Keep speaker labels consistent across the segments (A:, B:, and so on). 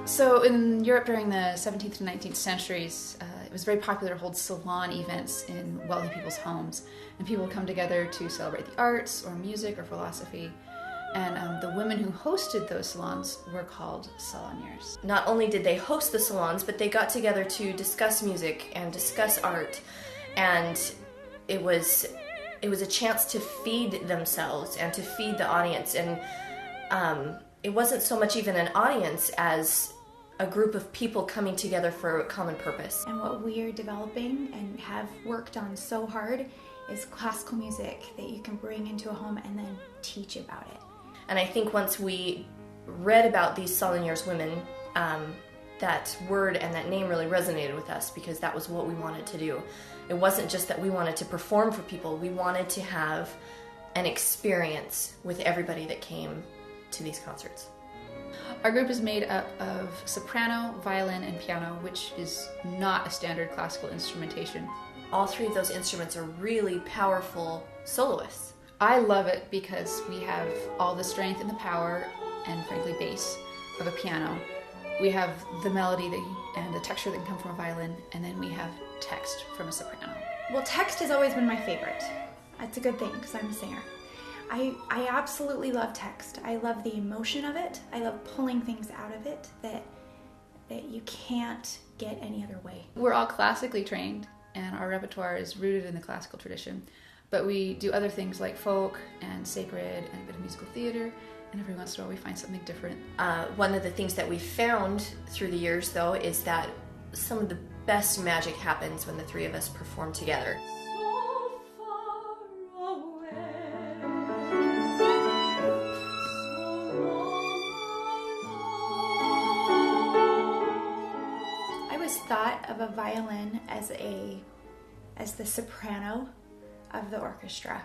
A: So in Europe during the 17th and 19th centuries, it was very popular to hold salon events in wealthy people's homes. And people would come together to celebrate the arts or music or philosophy. And the women who hosted those salons were called Salonnières.
B: Not only did they host the salons, but they got together to discuss music and discuss art. And it was a chance to feed themselves and to feed the audience. And it wasn't so much even an audience as a group of people coming together for a common purpose.
C: And what we are developing and have worked on so hard is classical music that you can bring into a home and then teach about it.
B: And I think once we read about these Salonnières women, that word and that name really resonated with us because that was what we wanted to do. It wasn't just that we wanted to perform for people, we wanted to have an experience with everybody that came to these concerts.
A: Our group is made up of soprano, violin, and piano, which is not a standard classical instrumentation.
B: All three of those instruments are really powerful soloists.
A: I love it because we have all the strength and the power, and frankly bass, of a piano. We have the melody and the texture that can come from a violin, and then we have text from a soprano.
C: Well, text has always been my favorite. That's a good thing because I'm a singer. I absolutely love text. I love the emotion of it. I love pulling things out of it that you can't get any other way.
A: We're all classically trained, and our repertoire is rooted in the classical tradition. But we do other things like folk and sacred and a bit of musical theater, and every once in a while we find something different.
B: One of the things that we found through the years, though, is that some of the best magic happens when the three of us perform together.
C: I was thought of a violin as the soprano of the orchestra,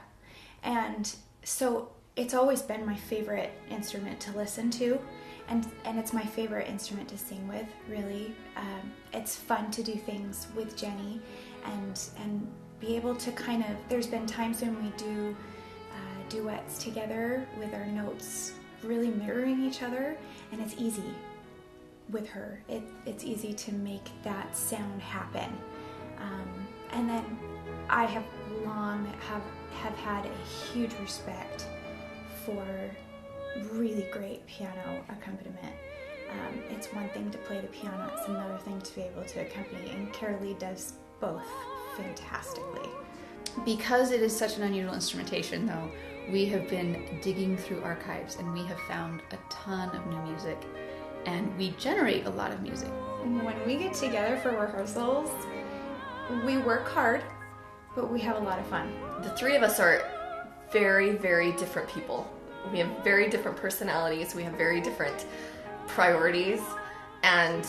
C: and so it's always been my favorite instrument to listen to, and it's my favorite instrument to sing with, really. It's fun to do things with Jenny and be able to kind of, there's been times when we do duets together with our notes really mirroring each other, and it's easy with her. It's easy to make that sound happen. And then I have long have had a huge respect for really great piano accompaniment. It's one thing to play the piano, it's another thing to be able to accompany, and Karali does both fantastically.
A: Because it is such an unusual instrumentation, though, we have been digging through archives and we have found a ton of new music, and we generate a lot of music.
C: When we get together for rehearsals, we work hard, but we have a lot of fun.
B: The three of us are very, very different people. We have very different personalities, we have very different priorities, and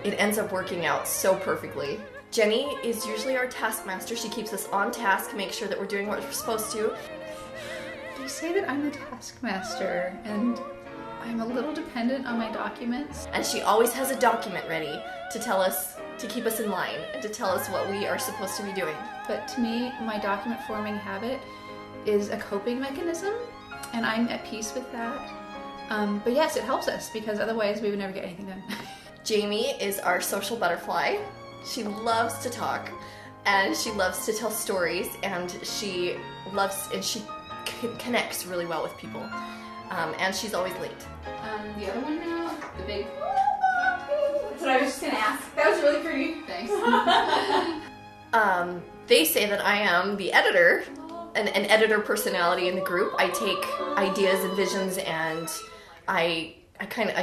B: it ends up working out so perfectly. Jenny is usually our taskmaster. She keeps us on task, makes sure that we're doing what we're supposed to.
A: They say that I'm the taskmaster, and I'm a little dependent on my documents.
B: And she always has a document ready to tell us, to keep us in line, and to tell us what we are supposed to be doing.
A: But to me, my document forming habit is a coping mechanism, and I'm at peace with that. But yes, it helps us, because otherwise we would never get anything done.
B: Jamie is our social butterfly. She loves to talk, and she loves to tell stories, and she connects really well with people. And she's always late.
A: The other one now, the big...
C: That's what I was just gonna ask. That was really pretty.
A: Thanks.
B: They say that I am the editor, an editor personality in the group. I take ideas and visions and I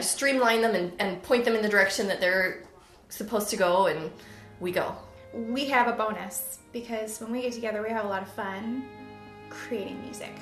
B: streamline them and point them in the direction that they're supposed to go, and we go.
C: We have a bonus because when we get together we have a lot of fun creating music.